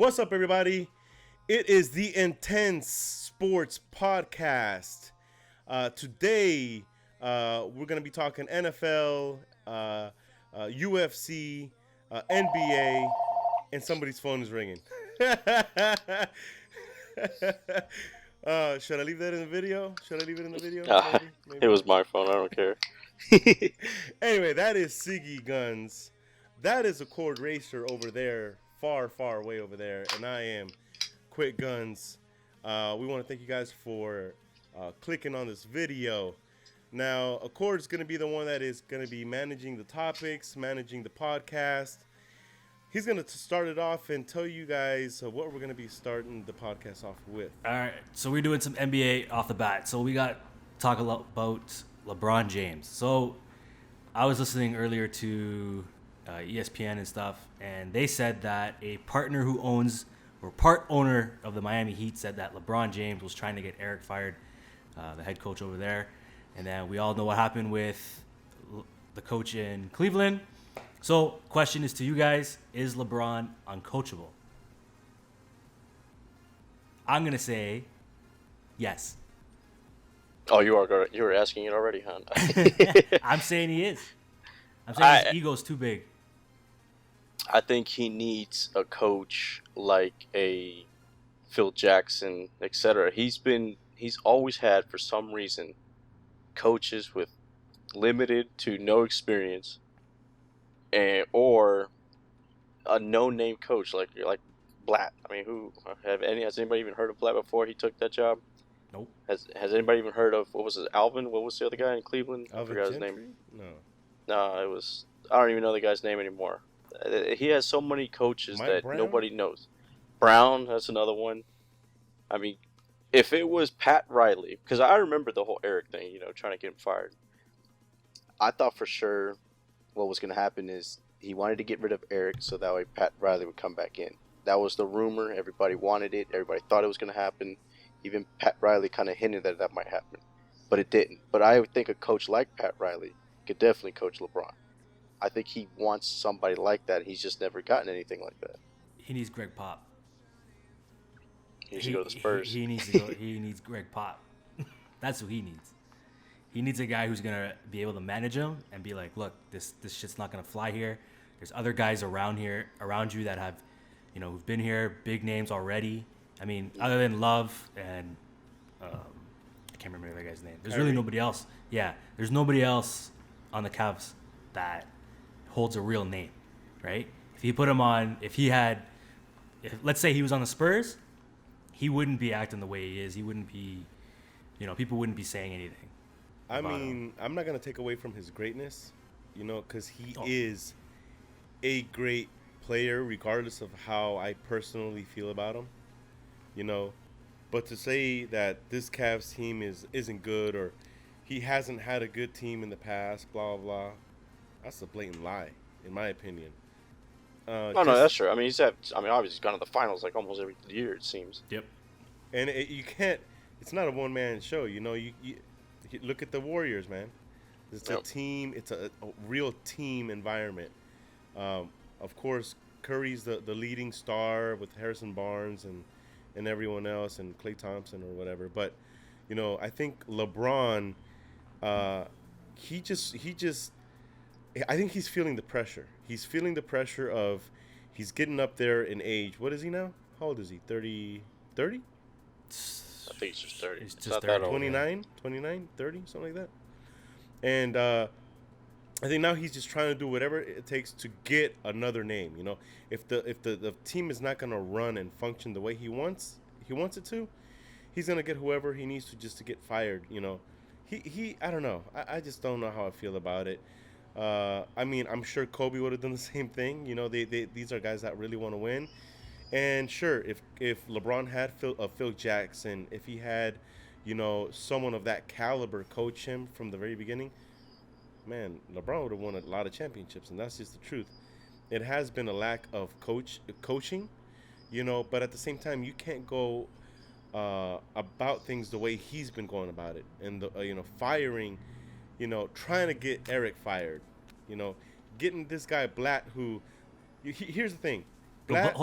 What's up, everybody? It is the NtenseSports Podcast. Today, we're going to be talking NFL, UFC, NBA, and somebody's phone is ringing. Should I leave that in the video? Should I leave it in the video? Maybe? It was my phone. I don't care. Anyway, that is SiggyGuns. That is a cord racer over there, far away over there, and I am QuikGunz. We want to thank you guys for clicking on this video. Now, Accord is going to be the one that is going to be managing the topics, managing the podcast. He's going to start it off and tell you guys what we're going to be starting the podcast off with. All right, so we're doing some NBA off the bat. So we got to talk a lot about LeBron James. So I was listening earlier to ESPN and stuff, and they said that a partner who owns or part owner of the Miami Heat said that LeBron James was trying to get Eric fired, the head coach over there. And then we all know what happened with the coach in Cleveland. So question is to you guys, is LeBron uncoachable? I'm going to say yes. Oh, you were asking it already, huh? I'm saying he is. I'm saying his ego's too big. I think he needs a coach like a Phil Jackson, etc. He's always had, for some reason, coaches with limited to no experience, or a no-name coach like Blatt. I mean, has anybody even heard of Blatt before he took that job? Nope. Has anybody even heard of, what was it, Alvin? What was the other guy in Cleveland? Alvin I forgot Gentry? his name. No, it was, I don't even know the guy's name anymore. He has so many coaches that Brown? Nobody knows. Brown, that's another one. I mean, if it was Pat Riley, because I remember the whole Eric thing, trying to get him fired. I thought for sure what was going to happen is he wanted to get rid of Eric so that way Pat Riley would come back in. That was the rumor. Everybody wanted it. Everybody thought it was going to happen. Even Pat Riley kind of hinted that might happen. But it didn't. But I would think a coach like Pat Riley could definitely coach LeBron. I think he wants somebody like that. He's just never gotten anything like that. He needs Greg Pop. He needs to go to the Spurs. He needs to go. He needs Greg Pop. That's who he needs. He needs a guy who's gonna be able to manage him and be like, look, this shit's not gonna fly here. There's other guys around you that have, who've been here, big names already. I mean, other than Love and I can't remember the other guy's name. There's really nobody else. Yeah, there's nobody else on the Cavs that holds a real name, right? If you put him on, let's say he was on the Spurs, he wouldn't be acting the way he is. He wouldn't be, people wouldn't be saying anything. I mean, I'm not going to take away from his greatness, because he is a great player, regardless of how I personally feel about him, But to say that this Cavs team isn't good, or he hasn't had a good team in the past, blah, blah, blah, that's a blatant lie, in my opinion. No, that's true. I mean, obviously he's gone to the finals like almost every year, it seems. Yep. And you can't. It's not a one-man show. You look at the Warriors, man. It's a team. It's a real team environment. Of course, Curry's the leading star with Harrison Barnes and everyone else, and Klay Thompson or whatever. But I think LeBron, I think he's feeling the pressure. He's feeling the pressure of he's getting up there in age. What is he now? How old is he? 30? 30? I think he's just 30. He's It's just not 30. that old. 29, 30, something like that. And I think now he's just trying to do whatever it takes to get another name. If the team is not going to run and function the way he wants it to, he's going to get whoever he needs to just to get fired. He I don't know. I just don't know how I feel about it. I mean, I'm sure Kobe would have done the same thing. These are guys that really want to win. And sure, if LeBron had Phil Jackson, if he had, someone of that caliber coach him from the very beginning, man, LeBron would have won a lot of championships, and that's just the truth. It has been a lack of coaching, but at the same time, you can't go about things the way he's been going about it, and firing, trying to get Eric fired, getting this guy Blatt, who, here's the thing, But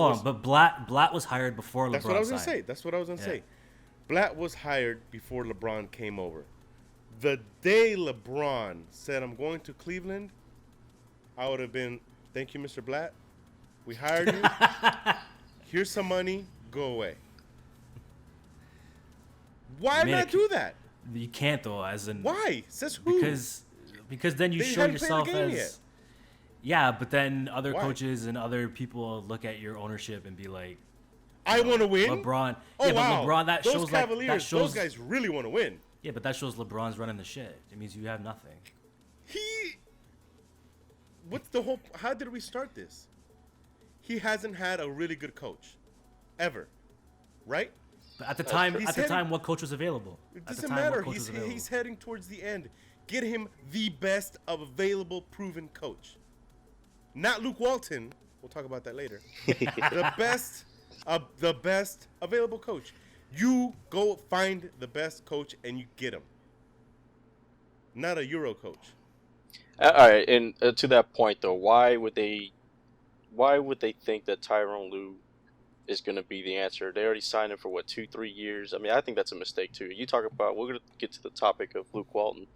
Blatt was hired before LeBron. That's what I was gonna signed. say. That's what I was gonna say. Blatt was hired before LeBron came over. The day LeBron said, "I'm going to Cleveland," I would have been, "Thank you, Mr. Blatt. We hired you. Here's some money. Go away." Why not do that? You can't though. As in why? Says who? Because then you show yourself as. Yet. Yeah, but then other Why? coaches and other people look at your ownership and be like, "I want to win." LeBron. Oh yeah, wow. But LeBron. Those Cavaliers. Those guys really want to win. Yeah, but that shows LeBron's running the shit. It means you have nothing. What's the whole? How did we start this? He hasn't had a really good coach, ever, right? But at the time, what coach was available? It doesn't matter. He's heading towards the end. Get him the best of available, proven coach. Not Luke Walton. We'll talk about that later. The best available coach. You go find the best coach and you get him. Not a Euro coach. All right, and to that point though, why would they think that Tyronn Lue is going to be the answer? They already signed him for 2-3 years. I mean, I think that's a mistake too. You talk about, we're going to get to the topic of Luke Walton,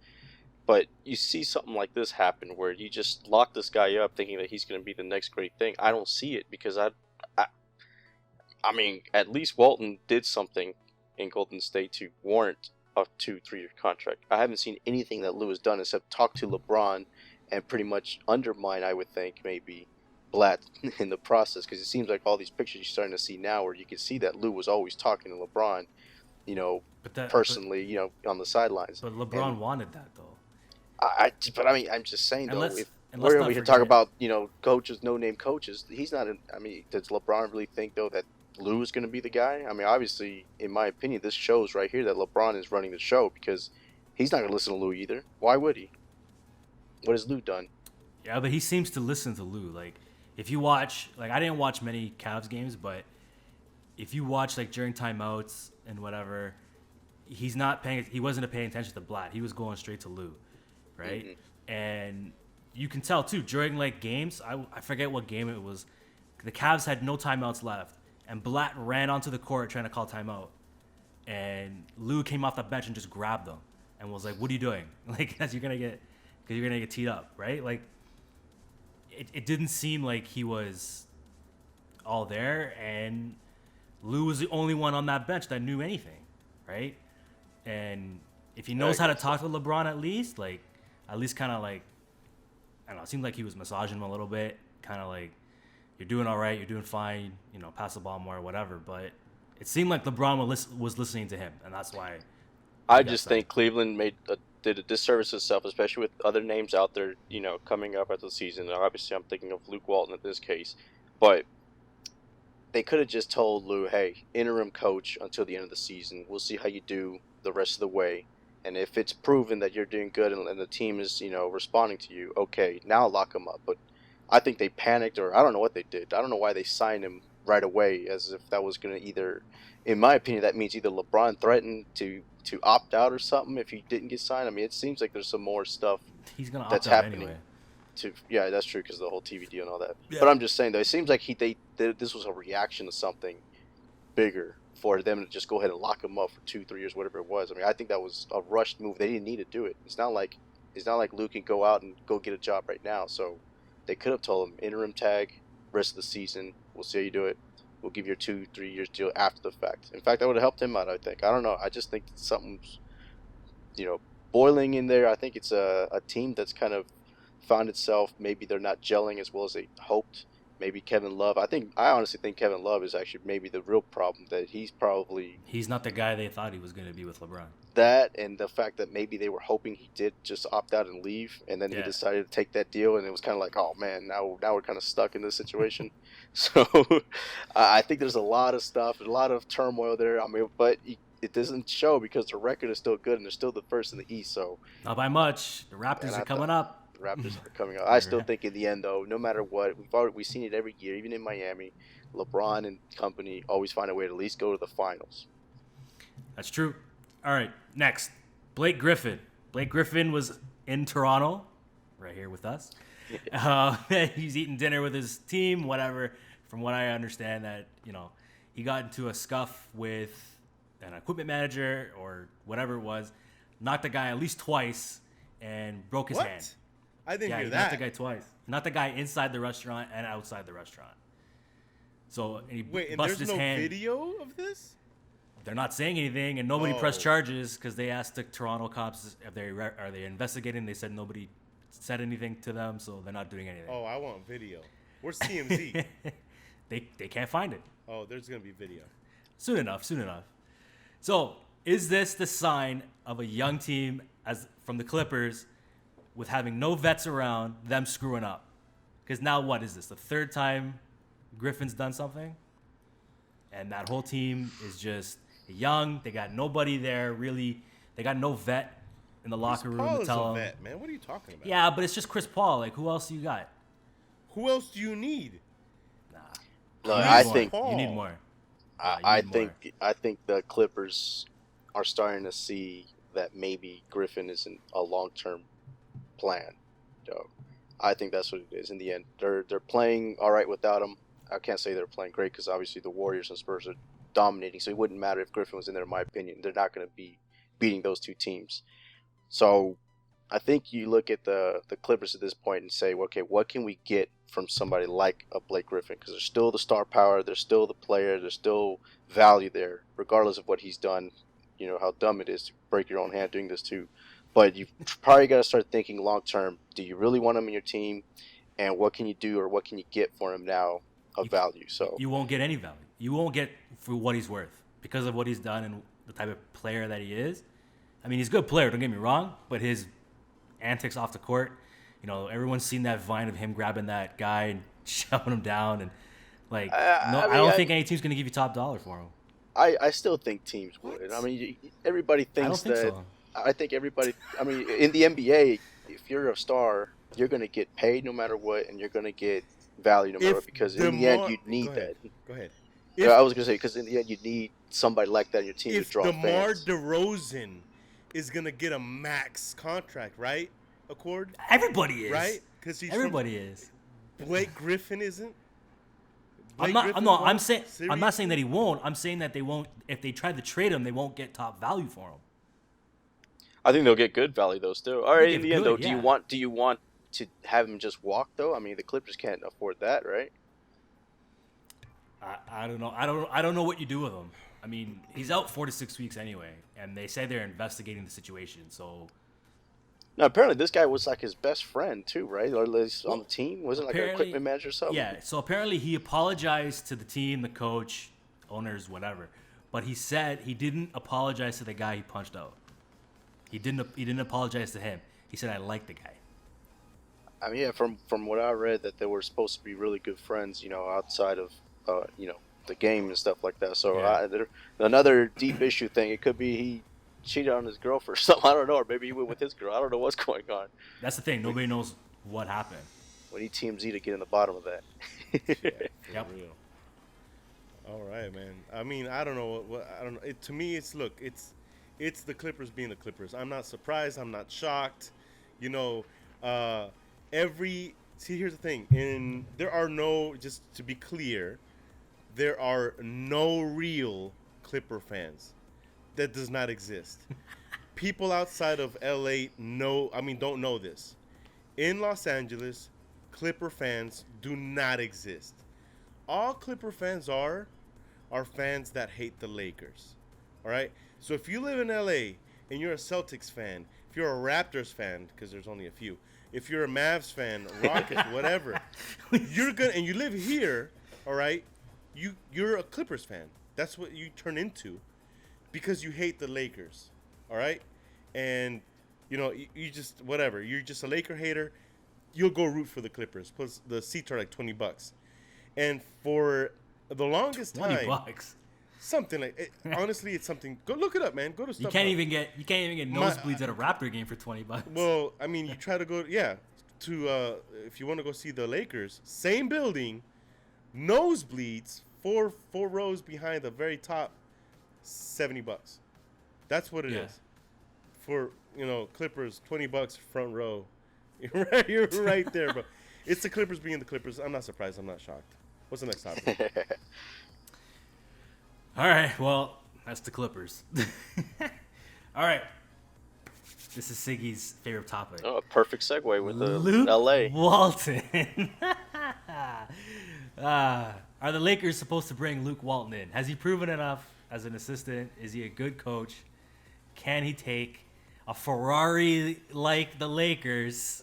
but you see something like this happen where you just lock this guy up thinking that he's going to be the next great thing. I don't see it because I mean, at least Walton did something in Golden State to warrant a 2-3 year contract. I haven't seen anything that Lue has done except talk to LeBron and pretty much undermine, I would think, maybe Blatt in the process, because it seems like all these pictures you're starting to see now where you can see that Lue was always talking to LeBron, personally, on the sidelines. But LeBron wanted that though. But I mean, I'm just saying though, if we're over here talking about coaches, no-name coaches, he's not. I mean, does LeBron really think though that Lue is going to be the guy? I mean, obviously, in my opinion, this shows right here that LeBron is running the show because he's not going to listen to Lue either. Why would he? What has Lue done? Yeah, but he seems to listen to Lue. Like, if you watch, I didn't watch many Cavs games, but if you watch during timeouts and whatever, he wasn't paying attention to Blatt. He was going straight to Lue, right? Mm-hmm. And you can tell too during games. I forget what game it was. The Cavs had no timeouts left. And Blatt ran onto the court trying to call timeout. And Lue came off the bench and just grabbed him and was like, "What are you doing?" Because you're gonna get teed up, right? It didn't seem like he was all there, and Lue was the only one on that bench that knew anything, right? And if he knows how to talk to LeBron at least kind of I don't know, it seemed like he was massaging him a little bit, kind of "You're doing all right, you're doing fine, pass the ball more, whatever." But it seemed like LeBron was listening to him, and that's why. I just think Cleveland did a disservice to itself, especially with other names out there, coming up after the season. Obviously, I'm thinking of Luke Walton in this case, but they could have just told Lue, "Hey, interim coach until the end of the season. We'll see how you do the rest of the way, and if it's proven that you're doing good and the team is, responding to you, okay, now lock him up." But I think they panicked, or I don't know what they did. I don't know why they signed him right away, as if that was going to either, in my opinion, that means either LeBron threatened to opt out or something if he didn't get signed. I mean, it seems like there's some more stuff that's happening. Anyway. Yeah, that's true because the whole TV deal and all that. Yeah. But I'm just saying though, it seems like this was a reaction to something bigger for them to just go ahead and lock him up for 2-3 years, whatever it was. I mean, I think that was a rushed move. They didn't need to do it. It's not like Luke can go out and go get a job right now. So they could have told him interim tag, rest of the season. We'll see how you do it. We'll give you a 2-3 years deal after the fact. In fact, that would have helped him out, I think. I don't know. I just think something's, boiling in there. I think it's a team that's kind of found itself. Maybe they're not gelling as well as they hoped. Maybe Kevin Love. I honestly think Kevin Love is actually maybe the real problem, that he's not the guy they thought he was going to be with LeBron. That, and the fact that maybe they were hoping he did just opt out and leave, and then he decided to take that deal, and it was kind of like, oh man, now we're kind of stuck in this situation. So I think there's a lot of stuff, a lot of turmoil there. I mean, but it doesn't show because the record is still good, and they're still the first in the East. So not by much. The Raptors are coming up. The Raptors are coming up. I still think in the end, though, no matter what, we've seen it every year, even in Miami. LeBron and company always find a way to at least go to the finals. That's true. All right, next, Blake Griffin. Blake Griffin was in Toronto, right here with us. He's eating dinner with his team, whatever, from what I understand, that he got into a scuff with an equipment manager or whatever it was, knocked the guy at least twice, and broke his hand. I didn't hear he that. knocked the guy twice. Knocked the guy inside the restaurant and outside the restaurant. So and he Wait, and busted there's his no hand. video of this? They're not saying anything, and nobody pressed charges because they asked the Toronto cops if are they investigating. They said nobody said anything to them, so they're not doing anything. Oh, I want video. Where's TMZ? They can't find it. Oh, there's gonna be video. Soon enough. So, is this the sign of a young team from the Clippers with having no vets around, them screwing up? Because now what is this? The third time Griffin's done something? And that whole team is just young. They got nobody there, really. They got no vet in the locker room Paul to is tell a them. vet, man. What are you talking about? Yeah, but it's just Chris Paul. Like, who else do you got? Who else do you need? Nah. No, You need I more. think You need more. I think the Clippers are starting to see that maybe Griffin isn't a long-term plan. So I think that's what it is in the end. They're playing all right without him. I can't say they're playing great because obviously the Warriors and Spurs are dominating, so it wouldn't matter if Griffin was in there, in my opinion. They're not going to be beating those two teams. So I think you look at the Clippers at this point and say, okay, what can we get from somebody like a Blake Griffin? Because there's still the star power, there's still the player, there's still value there, regardless of what he's done. You know, how dumb it is to break your own hand doing this too. But you've probably got to start thinking long term. Do you really want him in your team? And what can you do or what can you get for him now of value? So you won't get any value. You won't get for what he's worth because of what he's done and the type of player that he is. I mean, he's a good player, don't get me wrong, but his antics off the court, everyone's seen that vine of him grabbing that guy and shoving him down, and I don't think any team's going to give you top dollar for him. I still think teams would. I mean, everybody thinks that. So. I think everybody. I mean, in the NBA, if you're a star, you're going to get paid no matter what, and you're going to get value no matter what. Because in the end, you need that. Go ahead. I was going to say because in the end, you need somebody like that in your team to draw If DeMar fans. DeRozan is going to get a max contract, right? Accord. Everybody is. Right? Because everybody is. Blake Griffin isn't. I'm not saying that he won't. I'm saying that they won't. If they try to trade him, they won't get top value for him. I think they'll get good value though. Still, all right. In the end, though, yeah. do you want to have him just walk though? I mean, the Clippers can't afford that, right? I don't know. I don't know what you do with him. I mean, he's out 4 to 6 weeks anyway, and they say they're investigating the situation. So. Now, apparently, this guy was like his best friend too, right? Or at least on the team, wasn't like an equipment manager or something. Yeah. So apparently, he apologized to the team, the coach, owners, whatever. But he said he didn't apologize to the guy he punched out. He didn't apologize to him. He said, "I like the guy." I mean, yeah, from what I read, that they were supposed to be really good friends, outside of, the game and stuff like that. So another deep issue thing. It could be he cheated on his girlfriend or something. I don't know. Or maybe he went with his girl. I don't know what's going on. That's the thing. Nobody knows what happened. We need TMZ to get in the bottom of that. Yep. Real. All right, man. I mean, I don't know what I don't know. To me, it's the Clippers being the Clippers. I'm not surprised. I'm not shocked. Here's the thing. Just to be clear, there are no real Clipper fans. That does not exist. People outside of LA don't know this. In Los Angeles, Clipper fans do not exist. All Clipper fans are fans that hate the Lakers. All right? So if you live in LA and you're a Celtics fan, if you're a Raptors fan, because there's only a few, if you're a Mavs fan, Rockets, whatever, and you live here, all right, you're a Clippers fan. That's what you turn into because you hate the Lakers, all right? And, you just, whatever. You're just a Laker hater. You'll go root for the Clippers. Plus, the seats are like $20. And for the longest time, $20. Something like it, honestly, it's something. Go look it up, man. Go to stuff. You can't even get nosebleeds at a Raptor game for $20. Well, I mean, you try to go, to if you want to go see the Lakers, same building, nosebleeds, four rows behind the very top, $70. That's what it is. For Clippers, $20 front row. You're right there, bro. It's the Clippers being the Clippers. I'm not surprised. I'm not shocked. What's the next topic? All right. Well, that's the Clippers. All right. This is Siggy's favorite topic. Oh, a perfect segue with the Luke LA. Walton. Are the Lakers supposed to bring Luke Walton in? Has he proven enough as an assistant? Is he a good coach? Can he take a Ferrari like the Lakers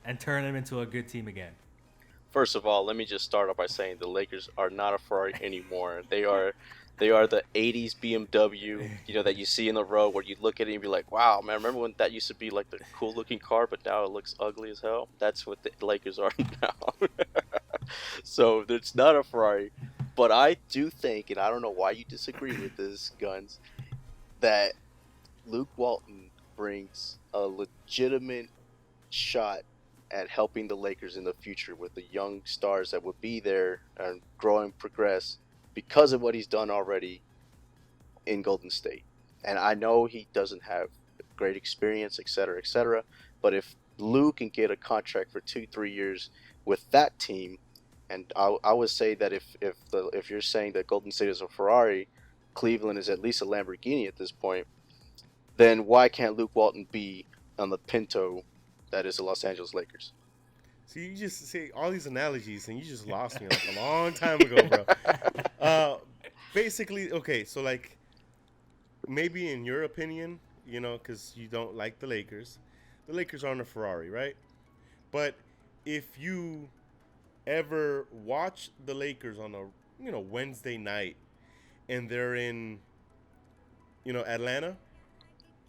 and turn them into a good team again? First of all, let me just start off by saying the Lakers are not a Ferrari anymore. They are the 80s BMW, that you see in the road where you look at it and be like, wow, man, remember when that used to be like the cool looking car, but now it looks ugly as hell? That's what the Lakers are now. So it's not a Ferrari. But I do think, and I don't know why you disagree with this, Guns, that Luke Walton brings a legitimate shot at helping the Lakers in the future with the young stars that would be there and grow and progress because of what he's done already in Golden State. And I know he doesn't have great experience, et cetera, but if Lue can get a contract for 2-3 years with that team, and I would say that if you're saying that Golden State is a Ferrari, Cleveland is at least a Lamborghini at this point, then why can't Luke Walton be on the Pinto that is the Los Angeles Lakers? See, you just say all these analogies, and you just lost me like a long time ago, bro. Basically, okay, so like maybe in your opinion, because you don't like the Lakers aren't a Ferrari, right? But if you ever watch the Lakers on a Wednesday night and they're in Atlanta,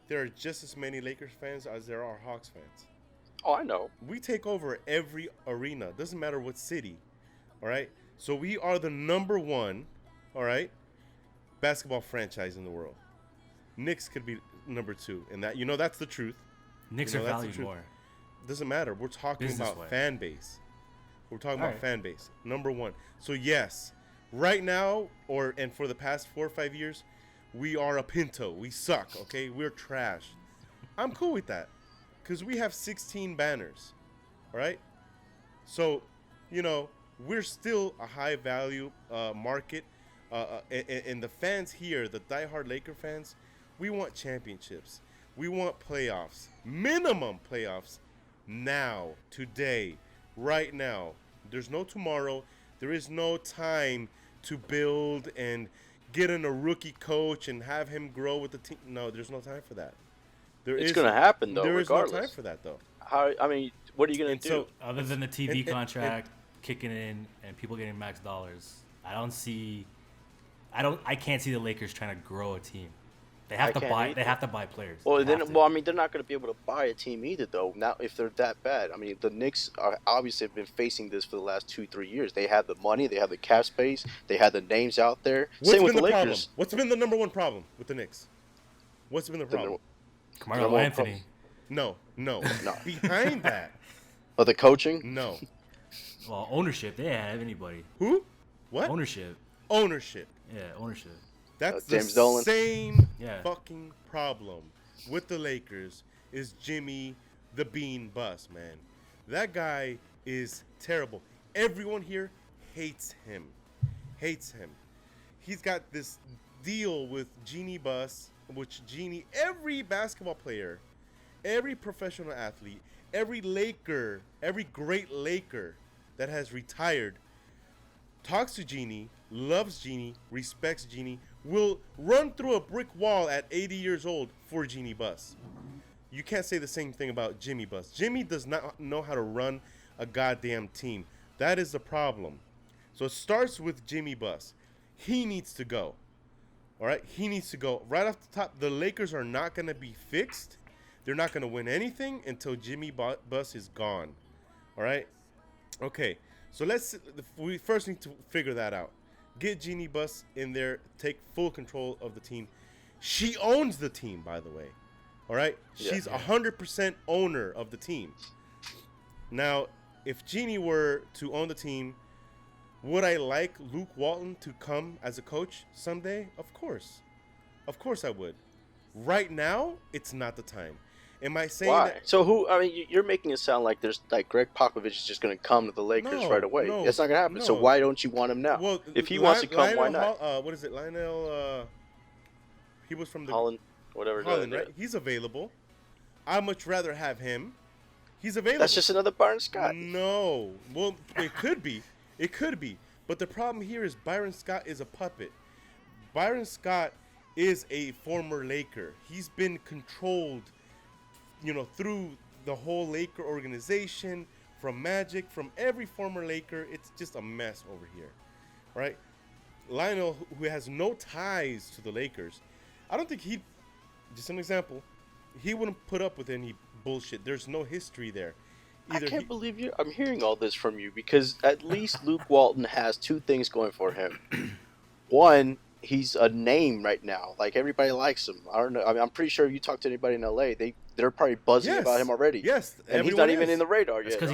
there are just as many Lakers fans as there are Hawks fans. Oh, I know. We take over every arena. Doesn't matter what city. All right? So we are the number one, all right, basketball franchise in the world. Knicks could be number 2. And that's the truth. Knicks are valued more. Doesn't matter. We're talking about fan base. We're talking about fan base. Number 1. So yes, right now and for the past 4 or 5 years, we are a Pinto. We suck, okay? We're trash. I'm cool with that because we have 16 banners, all right? So, we're still a high-value market. And the fans here, the diehard Laker fans, we want championships. We want playoffs. Minimum playoffs now, today, right now. There's no tomorrow. There is no time to build and get in a rookie coach and have him grow with the team. No, there's no time for that. It's going to happen, though, regardless. There is no time for that, though. What are you going to do? So, other than the TV contract kicking in and people getting max dollars, I can't see the Lakers trying to grow a team. They have to buy. They have to buy players. Well, they're not going to be able to buy a team either, though. Now, if they're that bad, the Knicks are obviously have been facing this for the last 2-3 years. They have the money, they have the cap space, they have the names out there. Same with the Lakers. Problem? What's been the number one problem with the Knicks? What's been the problem? Carmelo Anthony. No. Behind that. But the coaching? No. Well, ownership. They didn't have anybody. Who? What? Ownership. Yeah, ownership. That's James the Dolan. same fucking problem with the Lakers is Jimmy the Bean Bus, man. That guy is terrible. Everyone here hates him. He's got this deal with Genie Bus, which every basketball player, every professional athlete, every Laker, every great Laker that has retired talks to Genie, loves Genie, respects Genie, will run through a brick wall at 80 years old for Genie Bus. You can't say the same thing about Jimmy Bus. Jimmy does not know how to run a goddamn team. That is the problem. So it starts with Jimmy Bus. He needs to go. All right? He needs to go. Right off the top, the Lakers are not going to be fixed. They're not going to win anything until Jimmy Bus is gone. All right? Okay. So we first need to figure that out. Get Jeannie Buss in there. Take full control of the team. She owns the team, by the way. All right? She's 100% owner of the team. Now, if Jeannie were to own the team, would I like Luke Walton to come as a coach someday? Of course. Of course I would. Right now, it's not the time. Am I saying Why? that? So who? I mean, you're making it sound like there's like Greg Popovich is just going to come to the Lakers right away. No, That's not going to happen. no. So why don't you want him now? Well, If he wants to come, why not? What is it? Lionel. He was from the Holland, whatever. Holland, right? He's available. I'd much rather have him. He's available. That's just another Byron Scott. No. Well, it could be. It could be. But the problem here is Byron Scott is a puppet. Byron Scott is a former Laker. He's been controlled, through the whole Laker organization, from Magic, from every former Laker. It's just a mess over here, right? Lionel, who has no ties to the Lakers, I don't think he'd, just an example, he wouldn't put up with any bullshit. There's no history there. I can't believe you. I'm hearing all this from you because at least Luke Walton has two things going for him. One, he's a name right now. Like, everybody likes him. I don't know. I mean, I'm pretty sure if you talk to anybody in LA, they're probably buzzing about him already. Yes, and he's not even in the radar yet. It's because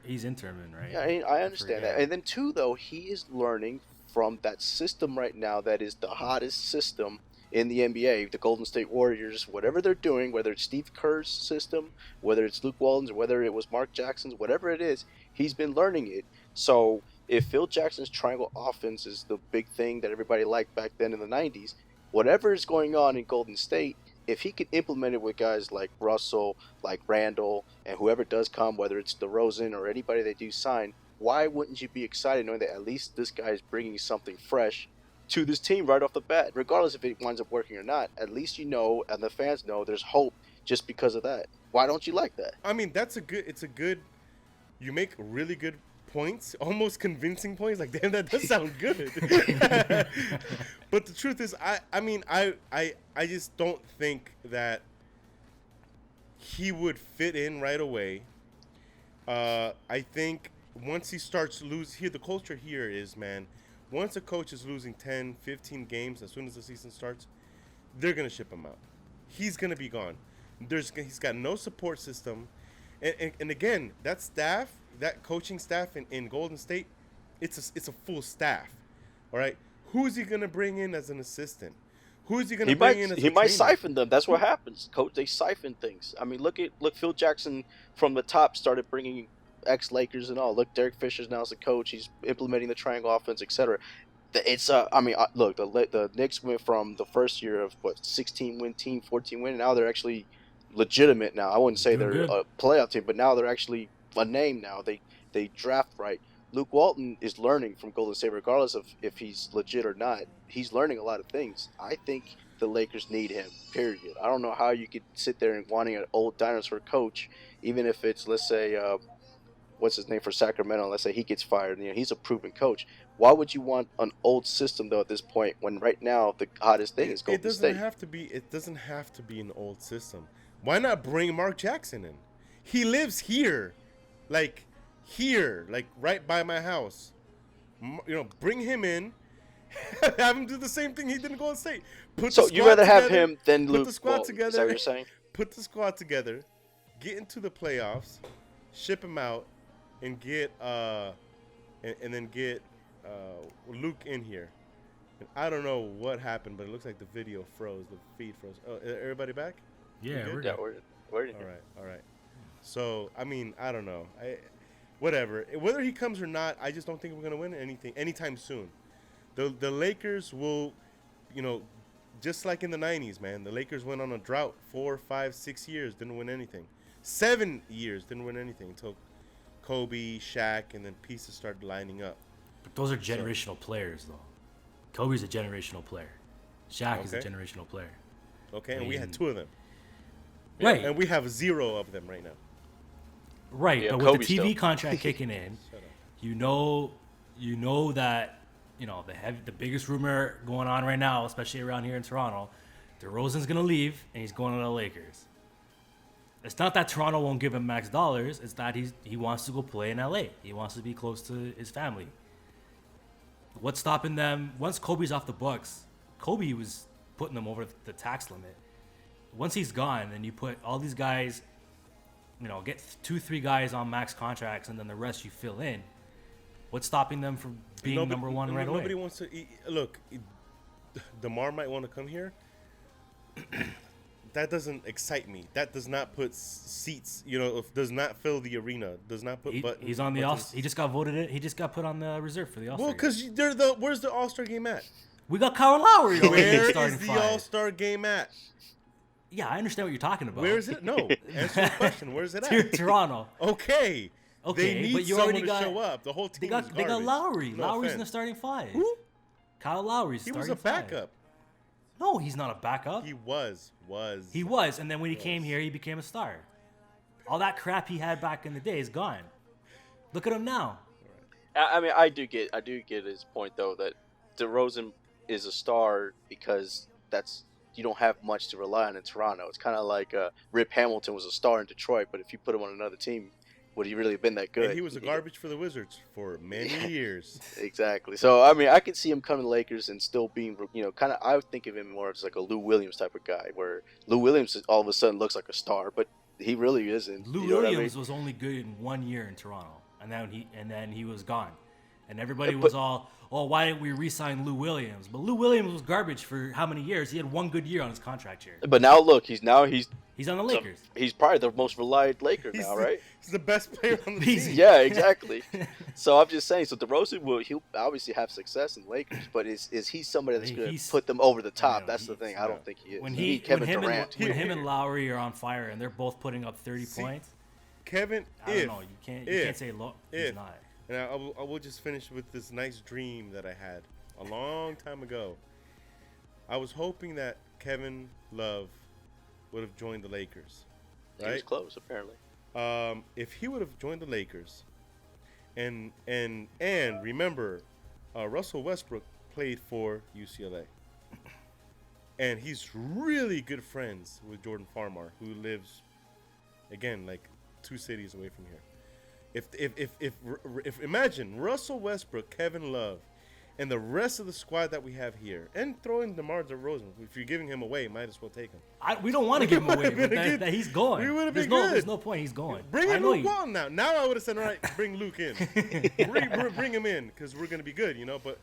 he's interim, right? Yeah, I understand that. And then two, though, he is learning from that system right now that is the hottest system in the NBA, the Golden State Warriors, whatever they're doing, whether it's Steve Kerr's system, whether it's Luke Walton's, or whether it was Mark Jackson's, whatever it is, he's been learning it. So if Phil Jackson's triangle offense is the big thing that everybody liked back then in the 90s, whatever is going on in Golden State, if he could implement it with guys like Russell, like Randall, and whoever does come, whether it's DeRozan or anybody they do sign, why wouldn't you be excited knowing that at least this guy is bringing something fresh to this team right off the bat, regardless if it winds up working or not? At least and the fans know there's hope just because of that. Why don't you like that? I mean, you make really good points, almost convincing points. Like, damn, that does sound good. But the truth is, I just don't think that he would fit in right away. I think once he starts the culture here is, man, once a coach is losing 10, 15 games as soon as the season starts, they're going to ship him out. He's going to be gone. He's got no support system. And again, that coaching staff in Golden State, it's a full staff. All right? Who's he going to bring in as an assistant? Who's he going to bring in as a trainer? He might siphon them. That's what happens. Coach, they siphon things. I mean, look, Phil Jackson from the top started bringing ex-Lakers and all. Look, Derek Fisher's now as a coach. He's implementing the triangle offense, etc. It's look, the Knicks went from the first year of 16-win team, 14-win, and now they're actually legitimate now. I wouldn't say they're a playoff team, but now they're actually a name now. They draft right. Luke Walton is learning from Golden State, regardless of if he's legit or not. He's learning a lot of things. I think the Lakers need him, period. I don't know how you could sit there and wanting an old dinosaur coach, even if it's, let's say, what's his name for Sacramento, let's say he gets fired. He's a proven coach. Why would you want an old system, though, at this point, when right now the hottest thing is Golden State? It doesn't have to be an old system. Why not bring Mark Jackson in? He lives here. Like right by my house. Bring him in. Have him do the same thing he did in Golden State. You rather have him than Luke Walton? Put the squad together. Is that what you're saying? Put the squad together. Get into the playoffs. Ship him out, and get Luke in here. And I don't know what happened, but it looks like the video froze. The feed froze. Oh, everybody back? Yeah, we're good. We're in here. All right. So, I mean, I don't know. Whatever. Whether he comes or not, I just don't think we're going to win anything anytime soon. The Lakers will, just like in the 90s, man. The Lakers went on a drought 4, 5, 6 years, didn't win anything. 7 years, didn't win anything until Kobe, Shaq, and then pieces started lining up. But those are generational players, though. Kobe's a generational player. Shaq is a generational player. Okay, and we had 2 of them. Right. And we have 0 of them right now. Right, but with the TV contract kicking in, you know that the biggest rumor going on right now, especially around here in Toronto, DeRozan's gonna leave and he's going to the Lakers. It's not that Toronto won't give him max dollars; it's that he wants to go play in LA. He wants to be close to his family. What's stopping them? Once Kobe's off the Bucks, Kobe was putting them over the tax limit. Once he's gone, then you put all these guys, get 2-3 guys on max contracts, and then the rest you fill in. What's stopping them from being number one right away? Nobody wants to look. DeMar might want to come here. doesn't excite me. That does not put seats. Does not fill the arena. Does not put buttons. He's on the He just got voted in. He just got put on the reserve for the All-Star. Well, because where's the All-Star game at? We got Kyle Lowry. Where is the All-Star game at? Yeah, I understand what you're talking about. Where is it? No, answer the question. Where's it at? Toronto. Okay. They need but you someone already to show up. The whole team is garbage. They got Lowry. No Lowry's offense. in the starting 5. Who? Kyle Lowry's He starting was a backup. 5. No, he's not a backup. He was. He was, and then when he came here, he became a star. All that crap he had back in the day is gone. Look at him now. I mean, I do get his point though that DeRozan is a star because you don't have much to rely on in Toronto. It's kind of like Rip Hamilton was a star in Detroit, but if you put him on another team, would he really have been that good? And he was a garbage for the Wizards for many years. Exactly. So, I mean, I could see him coming to the Lakers and still being, kind of, I would think of him more as like a Lou Williams type of guy, where Lou Williams all of a sudden looks like a star, but he really isn't. Lou Williams was only good in 1 year in Toronto, and then he was gone. And everybody was all, why didn't we re-sign Lou Williams? But Lou Williams was garbage for how many years? He had 1 good year on his contract here. But now look, he's on the Lakers. He's probably the most relied Laker now, right? He's the best player on the team. Yeah, exactly. So I'm just saying. So DeRozan he'll obviously have success in Lakers, but is he somebody that's going to put them over the top? That's the thing. I don't think he is. When Durant. When him and Lowry are on fire and they're both putting up 30 points, Kevin, I don't know. You can't say he's not. And I will just finish with this nice dream that I had a long time ago. I was hoping that Kevin Love would have joined the Lakers. Right? He was close, apparently. If he would have joined the Lakers, and remember, Russell Westbrook played for UCLA, and he's really good friends with Jordan Farmar, who lives, again, like 2 cities away from here. If imagine Russell Westbrook, Kevin Love, and the rest of the squad that we have here, and throw in DeMar DeRozan. If you're giving him away, might as well take him. We don't want to give him away, but that he's going. We would have been good. There's no point. He's going. Bring in Luke Walton now. Now I would have said, all right, bring Luke in. bring him in because we're going to be good, But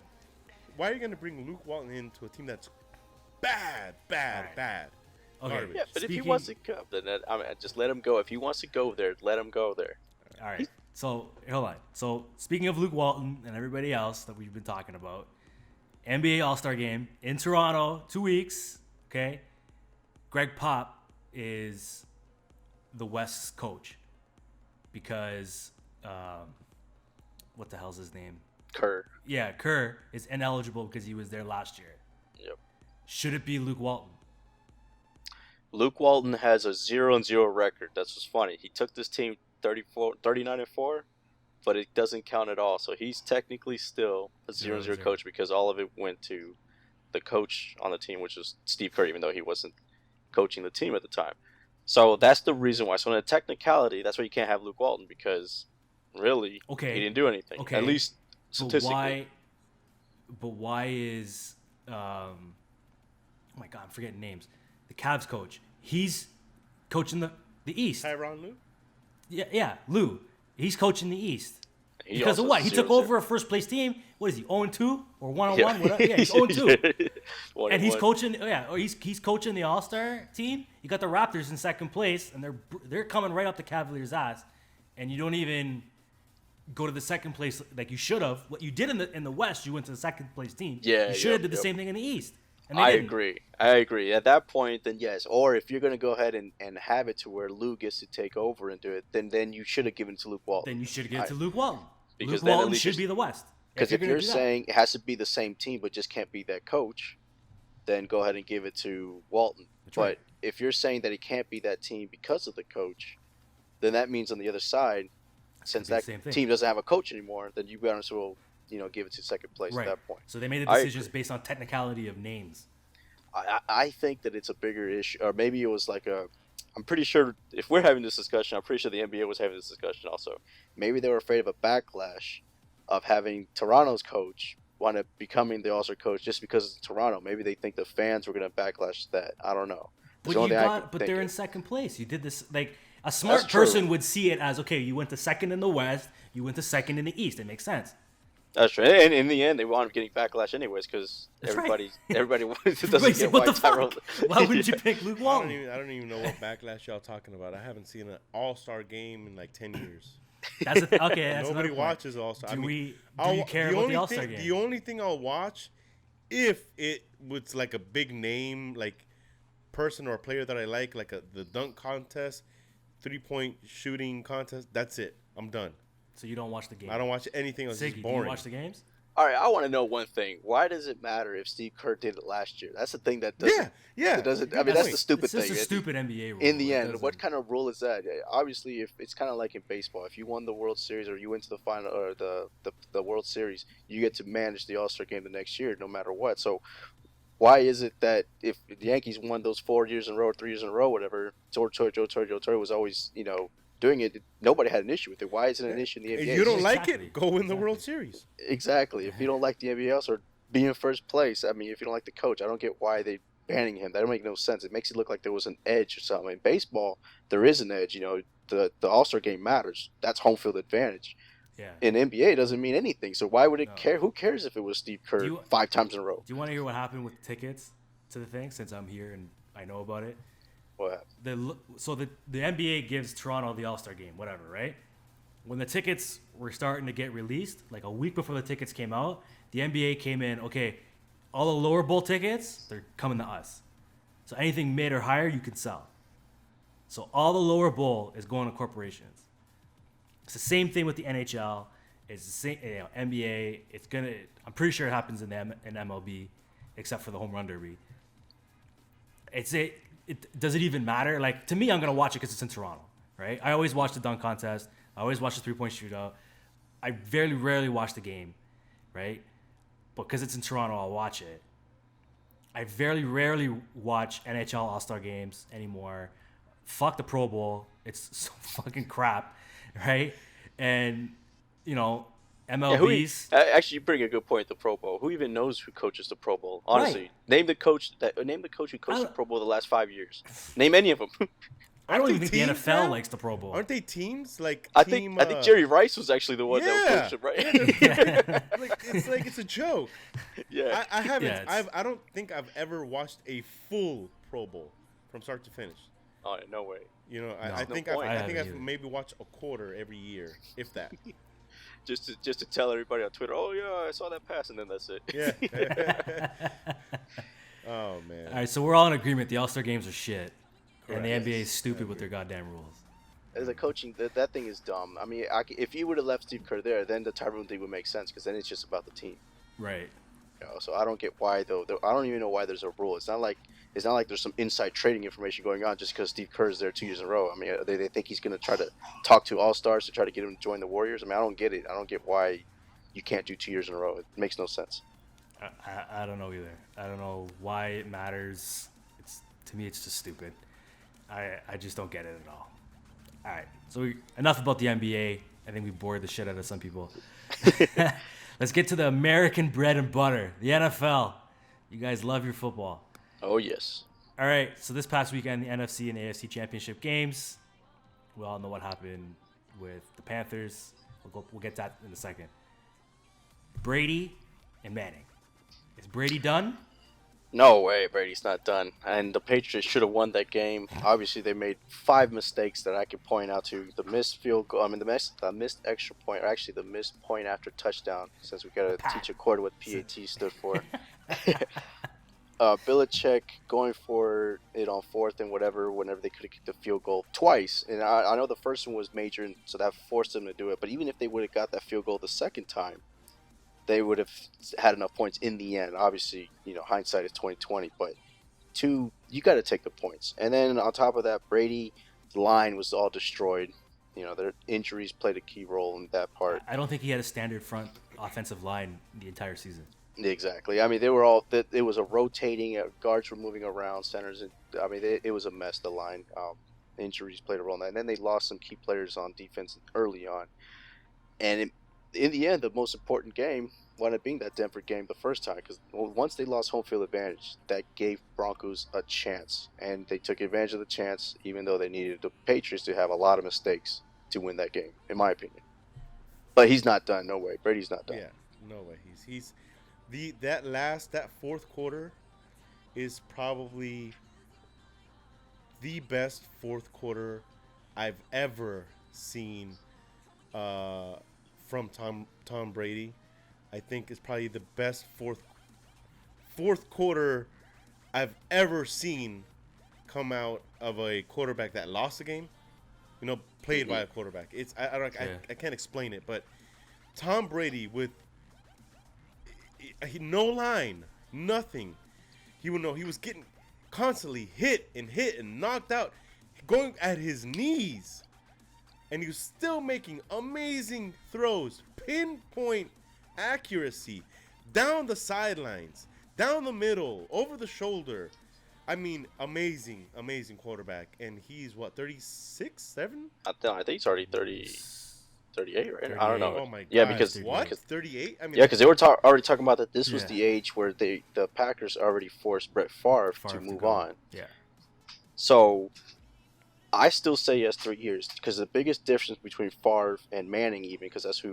why are you going to bring Luke Walton into a team that's bad? Okay. Yeah, but if he wants to go, then just let him go. If he wants to go there, let him go there. All right. So, hold on. So, speaking of Luke Walton and everybody else that we've been talking about, NBA All-Star Game in Toronto, 2 weeks, okay? Greg Pop is the West's coach because, what the hell's his name? Kerr. Yeah, Kerr is ineligible because he was there last year. Yep. Should it be Luke Walton? Luke Walton has a 0-0 record. That's what's funny. He took this team 39-4, but it doesn't count at all. So he's technically still a 0-0 coach because all of it went to the coach on the team, which was Steve Kerr, even though he wasn't coaching the team at the time. So that's the reason why. So in a technicality, that's why you can't have Luke Walton because really he didn't do anything. Okay. At least statistically. But why is oh my God, I'm forgetting names. The Cavs coach. He's coaching the East. Tyronn Lue? Yeah, Lue. He's coaching the East. Because of also what? He took 0-0. over a first place team. What is he? 0-2 or 1-1? Yeah, he's 0-2. And he's coaching. Yeah, or he's coaching the All-Star team. You got the Raptors in second place, and they're coming right up the Cavaliers' ass, and you don't even go to the second place like you should have. What you did in the West, you went to the second place team. Yeah, you should have did the same thing in the East. And I agree. At that point, then yes. Or if you're going to go ahead and have it to where Lue gets to take over and do it, then you should have given it to Luke Walton. Then you should have given it to Luke Walton. Because Luke Walton should be the West. Because if you're saying it has to be the same team but just can't be that coach, then go ahead and give it to Walton. But if you're saying that it can't be that team because of the coach, then that means on the other side, since that team doesn't have a coach anymore, then you better as well give it to second place at that point. So they made the decisions based on technicality of names. I think that it's a bigger issue, or maybe it was like I'm pretty sure if we're having this discussion, I'm pretty sure the NBA was having this discussion also. Maybe they were afraid of a backlash of having Toronto's coach wind up becoming the All-Star coach just because it's Toronto. Maybe they think the fans were going to backlash that. I don't know. But they're in second place. You did this like a smart person would see it as, okay, you went to second in the West, you went to second in the East. It makes sense. That's true. And in the end, they wound up getting backlash anyways because everybody doesn't Wait, get what why the fuck? Tyronn. Why wouldn't you pick Luke Walton? I don't even know what backlash y'all talking about. I haven't seen an All-Star game in like 10 years. That's okay. That's Nobody another point. watches All-Star. Do you care about the All-Star game? The only thing I'll watch, if it was like a big name, like person or player that I like the dunk contest, 3-point shooting contest, that's it. I'm done. So you don't watch the game? I don't watch anything else. Siggy, It's boring. do you watch the games? All right, I want to know one thing. Why does it matter if Steve Kerr did it last year? That's the thing that doesn't. Yeah. It doesn't. I mean, that's the stupid It's thing. just a stupid NBA rule. In the end, what kind of rule is that? Obviously, if it's kind of like in baseball, if you won the World Series or you went to the final or the World Series, you get to manage the All-Star game the next year, no matter what. So, why is it that if the Yankees won those 4 years in a row or 3 years in a row, whatever, Joe Torre was always, doing it, nobody had an issue with it. Why isn't it an issue in the NBA? If you don't like Exactly. it, go win the World Series. Exactly. If you don't like the NBA or be in first place, I mean, if you don't like the coach, I don't get why they banning him. That don't make no sense. It makes it look like there was an edge or something. In baseball, there is an edge. The All-Star game matters. That's home field advantage. Yeah. In NBA, it doesn't mean anything. So why would it No. care? Who cares if it was Steve Kerr 5 times in a row? Do you want to hear what happened with tickets to the thing? Since I'm here and I know about it. What? The NBA gives Toronto the All-Star game, whatever, right? When the tickets were starting to get released, like a week before the tickets came out, the NBA came in, okay, all the lower bowl tickets, they're coming to us. So anything mid or higher, you can sell. So all the lower bowl is going to corporations. It's the same thing with the NHL. It's the same, NBA. I'm pretty sure it happens in MLB, except for the home run derby. Does it even matter? Like, to me, I'm going to watch it because it's in Toronto, right? I always watch the dunk contest. I always watch the three-point shootout. I very rarely watch the game, right? But because it's in Toronto, I'll watch it. I very rarely watch NHL All-Star games anymore. Fuck the Pro Bowl. It's so fucking crap, right? And, MLB's... Actually, you bring a good point. The Pro Bowl. Who even knows who coaches the Pro Bowl? Honestly, Right. Name the coach who coached the Pro Bowl the last 5 years. Name any of them. I don't even they think the teams NFL now? likes the Pro Bowl. Aren't they teams? Like I think Jerry Rice was actually the one that coached him, right? It's a joke. Yeah. I haven't. Yeah, I don't think I've ever watched a full Pro Bowl from start to finish. Oh, no way. I No think point. I think I I've haven't maybe watched a quarter every year, if that. Just to tell everybody on Twitter, oh yeah, I saw that pass, and then that's it. Yeah. Oh man. All right, so we're all in agreement. The All-Star games are shit. And the Correct. NBA is stupid with their goddamn rules. As a coaching, that thing is dumb. I mean, if you would have left Steve Kerr there, then the Tyronn thing would make sense because then it's just about the team. Right. So I don't get why though. I don't even know why there's a rule. It's not like there's some inside trading information going on just because Steve Kerr is there 2 years in a row. I mean, they think he's going to try to talk to All-Stars to try to get him to join the Warriors. I mean, I don't get it. I don't get why you can't do 2 years in a row. It makes no sense. I don't know either. I don't know why it matters. To me, it's just stupid. I just don't get it at all. All right, so enough about the NBA. I think we bored the shit out of some people. Let's get to the American bread and butter, the NFL. You guys love your football. Oh yes. All right, so this past weekend, the NFC and AFC championship games. We all know what happened with the Panthers. We'll get to that in a second. Brady and Manning. Is Brady done? No way, Brady's not done. And the Patriots should have won that game. Obviously, they made 5 mistakes that I could point out to. The missed field goal, the missed extra point, or actually the missed point after touchdown, since we got to teach a quarter what PAT stood for. Belichick going for it on 4th and whenever they could have kicked the field goal twice. And I know the first one was major, and so that forced them to do it. But even if they would have got that field goal the second time, they would have had enough points in the end. Obviously, hindsight is 20/20, but you got to take the points. And then on top of that, Brady's line was all destroyed. Their injuries played a key role in that part. I don't think he had a standard front offensive line the entire season. Exactly. I mean, they were all. It was a rotating. Guards were moving around. Centers. I mean, it was a mess. The line. Injuries played a role in that. And then they lost some key players on defense early on. And in the end, the most important game wound up being that Denver game the first time, because once they lost home field advantage, that gave Broncos a chance, and they took advantage of the chance, even though they needed the Patriots to have a lot of mistakes to win that game, in my opinion. But he's not done. No way. Brady's not done. Yeah. No way. He's that fourth quarter is probably the best fourth quarter I've ever seen from Tom Brady. I think it's probably the best fourth quarter I've ever seen come out of a quarterback that lost a game. Played by a quarterback. I can't explain it, but Tom Brady with no line, nothing. He was getting constantly hit and knocked out, going at his knees, and he was still making amazing throws, pinpoint accuracy, down the sidelines, down the middle, over the shoulder. I mean, amazing quarterback. And he's, 36, 7? I think he's already 30, 38, right? 38. I don't know. Oh, my God. Yeah, because... 38? I mean, yeah, because they were already talking about that this was the age where the Packers already forced Brett Favre to move on. Yeah. So, I still say yes, 3 years. Because the biggest difference between Favre and Manning, even, because that's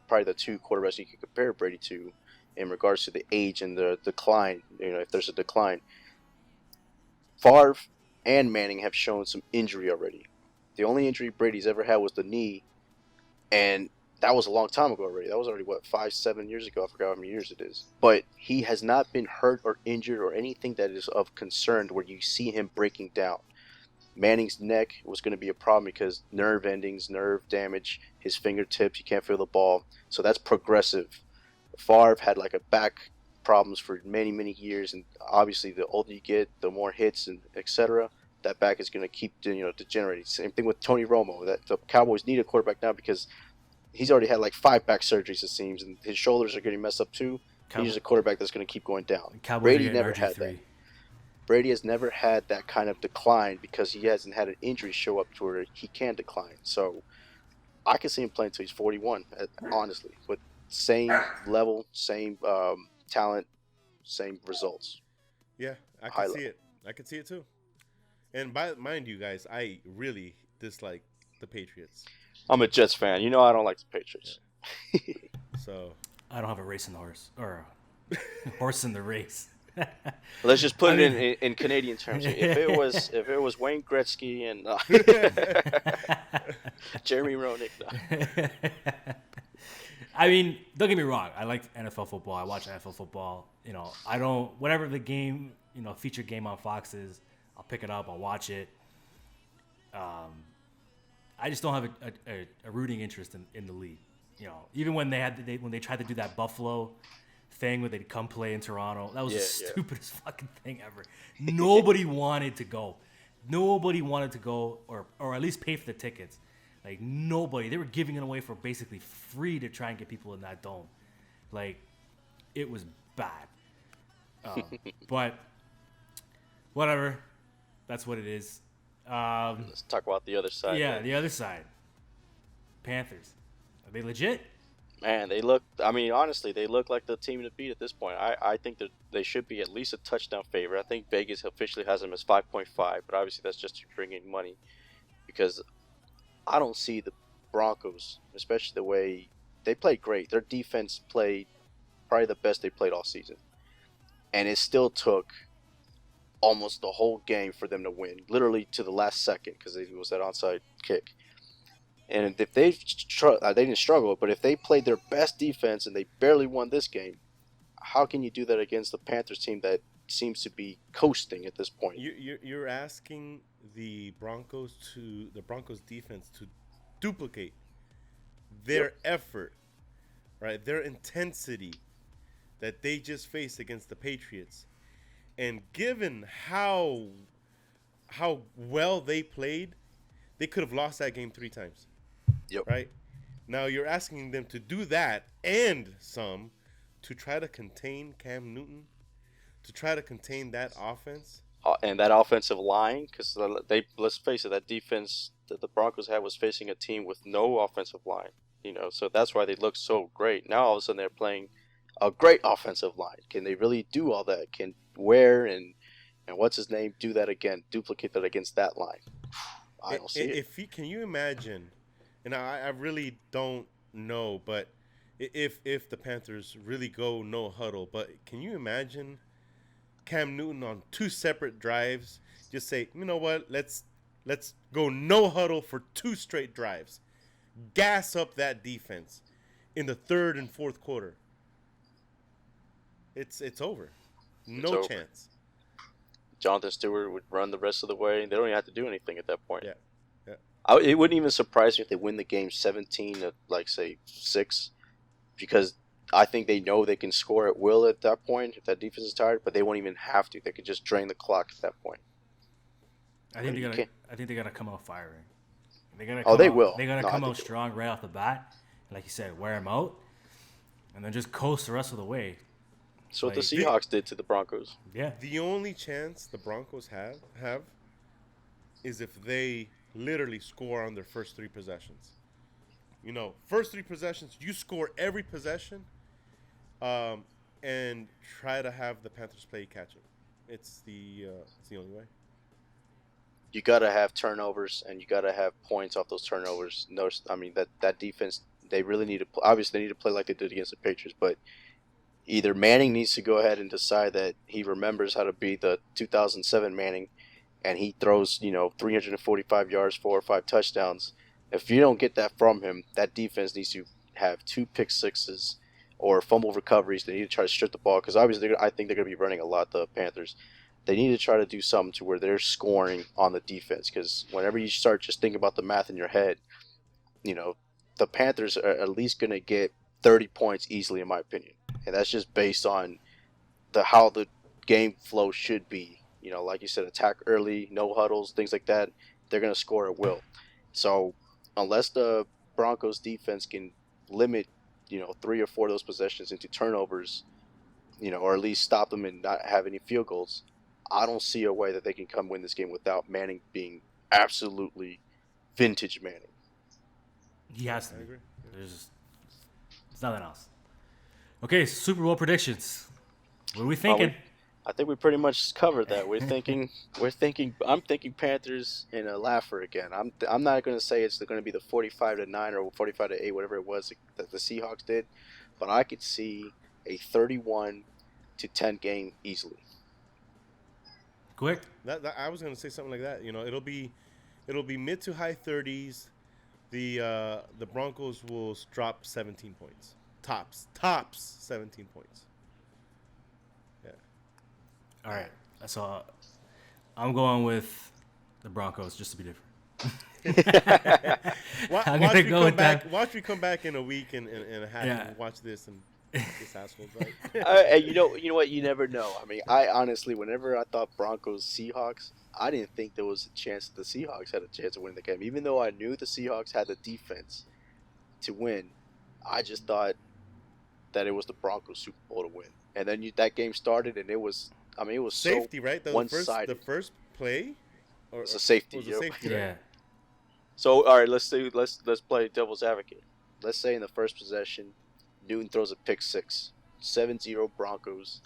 probably the two quarterbacks you could compare Brady to in regards to the age and the decline, if there's a decline. Favre and Manning have shown some injury already. The only injury Brady's ever had was the knee, and that was a long time ago already. That was already, 5-7 years ago? I forgot how many years it is. But he has not been hurt or injured or anything that is of concern where you see him breaking down. Manning's neck was going to be a problem because nerve endings, nerve damage, his fingertips, you can't feel the ball. So that's progressive. Favre had a back problems for many, many years, and obviously the older you get, the more hits and etc. That back is going to keep degenerating. Same thing with Tony Romo. That the Cowboys need a quarterback now because he's already had 5 back surgeries, it seems, and his shoulders are getting messed up too. He's a quarterback that's going to keep going down. Brady never had that. Brady has never had that kind of decline because he hasn't had an injury show up to where he can decline. So I can see him playing until he's 41, honestly, with same level, same talent, same results. Yeah, I can see it. I can see it too. And mind you guys, I really dislike the Patriots. I'm a Jets fan. I don't like the Patriots. Yeah. So I don't have a race in the horse or a horse in the race. Let's just put it in Canadian terms. If it was Wayne Gretzky and Jeremy Roenick. No. I mean, don't get me wrong. I like NFL football. I watch NFL football. I don't. Whatever the game, featured game on Fox is, I'll pick it up. I'll watch it. I just don't have a rooting interest in the league. Even when they tried to do that Buffalo thing where they'd come play in Toronto, that was the stupidest fucking thing ever. Nobody wanted to go. Nobody wanted to go, or at least pay for the tickets. Nobody. They were giving it away for basically free to try and get people in that dome. It was bad. But whatever. That's what it is. Let's talk about the other side. Yeah, the other side. Panthers. Are they legit? Man, honestly, they look like the team to beat at this point. I think that they should be at least a touchdown favorite. I think Vegas officially has them as 5.5, but obviously that's just to bring in money because I don't see the Broncos, especially the way they played great. Their defense played probably the best they played all season. And it still took almost the whole game for them to win, literally to the last second because it was that onside kick. And if they didn't struggle, but if they played their best defense and they barely won this game, how can you do that against the Panthers team that seems to be coasting at this point? You're asking the Broncos defense to duplicate their effort, right? Their intensity that they just faced against the Patriots, and given how well they played, they could have lost that game 3 times. Yep. Right? Now you're asking them to do that and some to try to contain Cam Newton, to try to contain that offense. And that offensive line, because let's face it, that defense that the Broncos had was facing a team with no offensive line. So that's why they look so great. Now all of a sudden they're playing a great offensive line. Can they really do all that? Can Ware and what's his name do that again? Duplicate that against that line? I don't see it. Can you imagine? And I really don't know, but if the Panthers really go no huddle. But can you imagine Cam Newton on 2 separate drives just say, you know what, let's go no huddle for 2 straight drives, gas up that defense in the third and fourth quarter. It's over. No chance. Jonathan Stewart would run the rest of the way. They don't even have to do anything at that point. Yeah. It wouldn't even surprise me if they win the game 17 to, like, say, 6, because I think they know they can score at will at that point if that defense is tired, but they won't even have to. They could just drain the clock at that point. I think they're gonna come out firing. They will. will. They're gonna come out strong right off the bat, like you said, wear them out, and then just coast the rest of the way. So what the Seahawks did to the Broncos. Yeah. The only chance the Broncos have is if they literally score on their first 3 possessions. You know, first 3 possessions, you score every possession, and try to have the Panthers play catch up. It's the only way. You gotta have turnovers, and you gotta have points off those turnovers. That defense, they really need to. Obviously, they need to play like they did against the Patriots, but either Manning needs to go ahead and decide that he remembers how to be the 2007 Manning, and he throws 345 yards, 4 or 5 touchdowns. If you don't get that from him, that defense needs to have 2 pick sixes or fumble recoveries. They need to try to strip the ball, because obviously I think they're going to be running a lot, the Panthers. They need to try to do something to where they're scoring on the defense, because whenever you start just thinking about the math in your head, the Panthers are at least going to get 30 points easily, in my opinion. And that's just based on how the game flow should be. Like you said, attack early, no huddles, things like that. They're going to score at will. So unless the Broncos defense can limit, 3 or 4 of those possessions into turnovers, or at least stop them and not have any field goals, I don't see a way that they can come win this game without Manning being absolutely vintage Manning. He has to. I agree. There's nothing else. Okay, Super Bowl predictions. What are we thinking? I think we pretty much covered that. I'm thinking Panthers in a laugher again. I'm not going to say it's going to be the 45-9 or 45-8, whatever it was that the Seahawks did, but I could see a 31-10 game easily. Quick. I was going to say something like that. It'll be mid to high 30s. The Broncos will drop 17 points. Tops 17 points. Yeah. All right. So I'm going with the Broncos just to be different. Watch me come back in a week and a half and watch this and this asshole's right. You know what? You never know. I mean, I honestly, whenever I thought Broncos Seahawks, I didn't think there was a chance that the Seahawks had a chance to win the game. Even though I knew the Seahawks had the defense to win, I just thought that it was the Broncos Super Bowl to win. And then that game started, and it was safety, so right? one-sided. The first play, it was a safety. Was a safety, right? Yeah. So all right, let's play devil's advocate. Let's say in the first possession, Newton throws a pick six, 7-0 Broncos.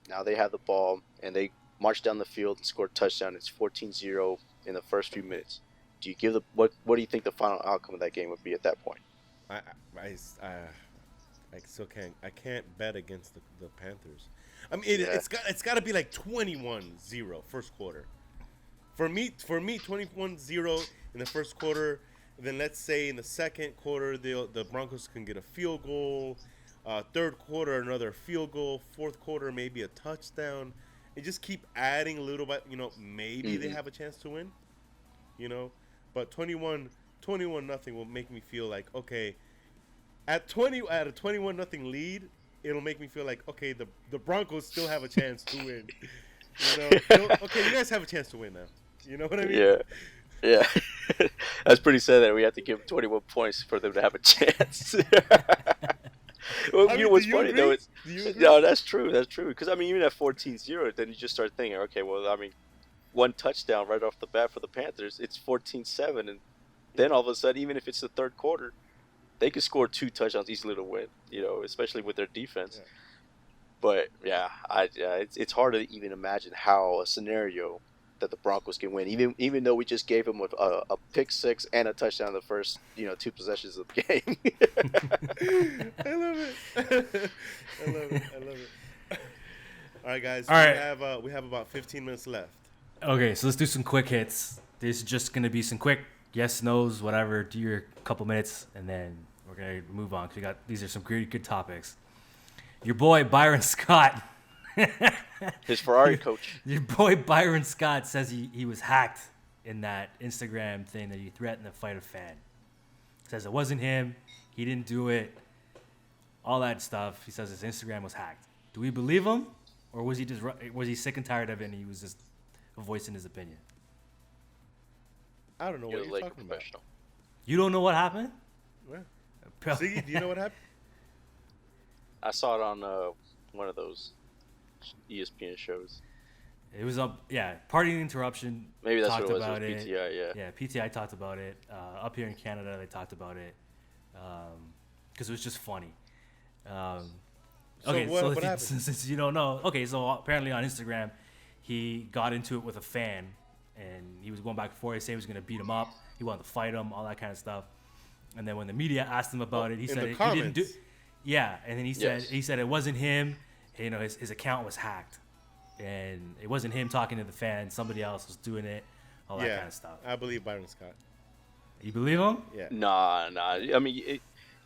Now they have the ball, and they march down the field and score a touchdown. It's 14-0 in the first few minutes. Do you give what do you think the final outcome of that game would be at that point? I still can't. I can't bet against the Panthers. I mean, it's got to be like 21-0 first quarter. For me, 21-0 in the first quarter. Then let's say in the second quarter, the Broncos can get a field goal. Third quarter, another field goal. Fourth quarter, maybe a touchdown. And just keep adding a little bit. Maybe they have a chance to win. But 21-0 will make me feel like, okay, at a 21-0 lead, it'll make me feel like, okay, the Broncos still have a chance to win. Okay, you guys have a chance to win now. You know what I mean? Yeah. That's pretty sad that we have to give them 21 points for them to have a chance. Well, what's funny though is no, that's true. Because even at 14-0, then you just start thinking, okay, well, one touchdown right off the bat for the Panthers, it's 14-7, and then all of a sudden, even if it's the third quarter, they could score 2 touchdowns easily to win. Especially with their defense. Yeah. But yeah, it's hard to even imagine how a scenario that the Broncos can win, even though we just gave them a pick six and a touchdown the first 2 possessions of the game. I love it. I love it. All right, guys. All right. We have about 15 minutes left. Okay, so let's do some quick hits. This is just gonna be some quick yes, no's, whatever. Do your couple minutes, and then we're gonna move on because these are some good topics. Your boy Byron Scott. His Ferrari coach. Your boy Byron Scott says he was hacked in that Instagram thing that he threatened to fight a fan. Says it wasn't him. He didn't do it. All that stuff. He says his Instagram was hacked. Do we believe him, or was he sick and tired of it and he was just voicing his opinion? I don't know what you're talking about. You don't know what happened? Yeah. Siggy, do you know what happened? I saw it on one of those ESPN shows. It was Party Interruption. Maybe that's talked what it was. about It was PTI, yeah. Yeah, PTI talked about it. Up here in Canada, they talked about it because it was just funny. Okay, what happened? Since you don't know, okay, so apparently on Instagram, he got into it with a fan, and he was going back and forth. He said he was going to beat him up. He wanted to fight him, all that kind of stuff. And then when the media asked him about it, he said he didn't do. Yeah, and then he said it wasn't him. You know, his account was hacked, and it wasn't him talking to the fans. Somebody else was doing it, all that kind of stuff. I believe Byron Scott. You believe him? Yeah. Nah. I mean,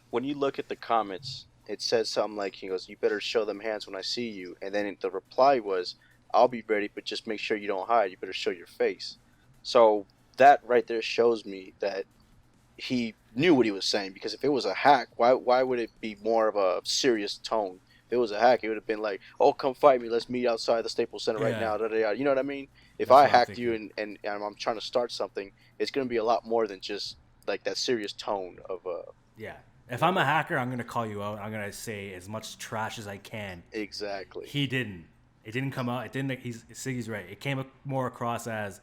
when you look at the comments, it says something like, he goes, "You better show them hands when I see you." And then the reply was, "I'll be ready, but just make sure you don't hide. You better show your face." So that right there shows me that he knew what he was saying, because if it was a hack, why would it be more of a serious tone? If it was a hack, it would have been like, "Oh, come fight me. Let's meet outside the Staples Center right now." You know what I mean? If I hacked you and I'm trying to start something, it's going to be a lot more than just like that serious tone of Yeah. If I'm a hacker, I'm going to call you out. I'm going to say as much trash as I can. Exactly. He didn't. It didn't come out. It didn't. Siggy's right. It came more across as,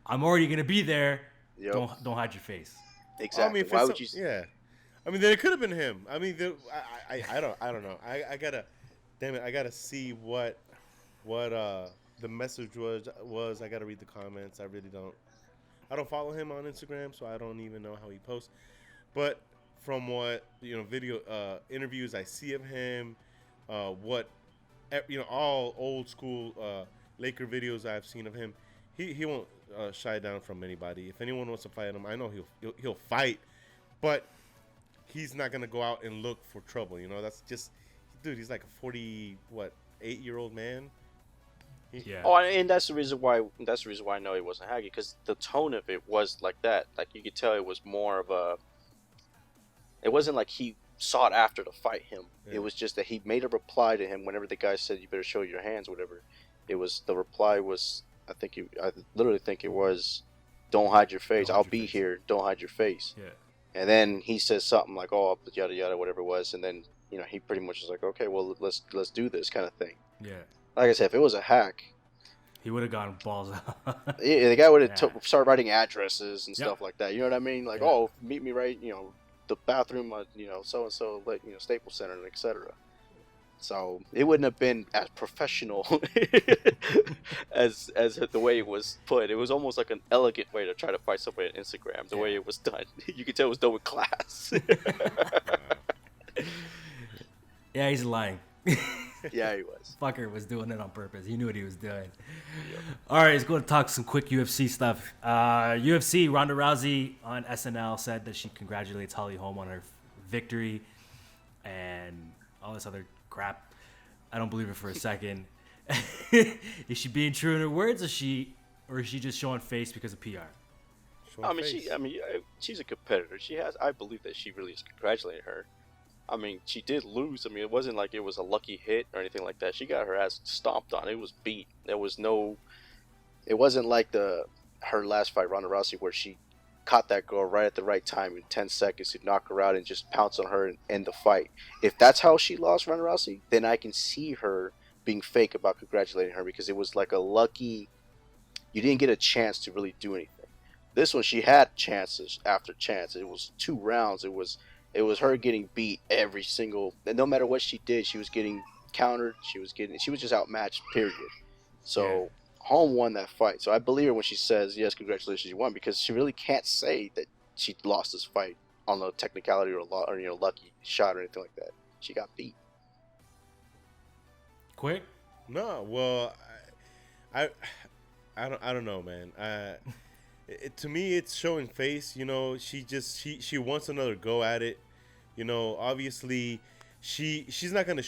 "I'm already going to be there. Yep. Don't hide your face." Exactly. Well, I mean, Yeah. I mean, then it could have been him. I mean, I don't know. I gotta see what the message was. I gotta read the comments. I really don't. I don't follow him on Instagram, so I don't even know how he posts. But from what video interviews I see of him, all old school Laker videos I've seen of him, he won't shy down from anybody. If anyone wants to fight him, I know he'll fight, but he's not gonna go out and look for trouble. That's just, dude. He's like a 8-year-old man. Yeah. Oh, and that's the reason why I know he wasn't hacky, because the tone of it was like that. Like, you could tell it was more of a. It wasn't like he sought after to fight him. Yeah. It was just that he made a reply to him whenever the guy said, "You better show your hands," whatever. It was, the reply was, I literally think it was, "Don't hide your face. I'll be here. Don't hide your face." Yeah. And then he says something like, "Oh, yada yada," whatever it was, and then he pretty much was like, "Okay, well, let's do this," kind of thing. Yeah. Like I said, if it was a hack, he would have gone balls out. Yeah, the guy would have started writing addresses and stuff like that. You know what I mean? Like, "Oh, meet me right, the bathroom, so and so, Staples Center, etc." So it wouldn't have been as professional as the way it was put. It was almost like an elegant way to try to fight somebody on Instagram. The way it was done, you could tell it was done with class. Yeah, he's lying. Yeah, he was. Fucker was doing it on purpose. He knew what he was doing. Yep. All right, let's go talk some quick UFC stuff. UFC, Ronda Rousey on SNL said that she congratulates Holly Holm on her victory and all this other crap. I don't believe it for a second. Is she being true in her words, or is she just showing face because of PR? She's a competitor. I believe that she really is congratulating her. I mean, she did lose. I mean, it wasn't like it was a lucky hit or anything like that. She got her ass stomped on. It was beat. It wasn't like her last fight, Ronda Rousey, where she caught that girl right at the right time in 10 seconds to knock her out and just pounce on her and end the fight. If that's how she lost Ronda Rousey, then I can see her being fake about congratulating her, because it was like a lucky, you didn't get a chance to really do anything. This one, she had chances after chance. It was 2 rounds. It was her getting beat every single, and no matter what she did, she was getting countered. She was just outmatched, period. So Holm won that fight. So I believe her when she says, yes, congratulations, you won, because she really can't say that she lost this fight on a technicality or lucky shot or anything like that. She got beat. Quick? No, well, I don't know, man. To me, it's showing face. You know, she wants another go at it. You know, obviously, she's not gonna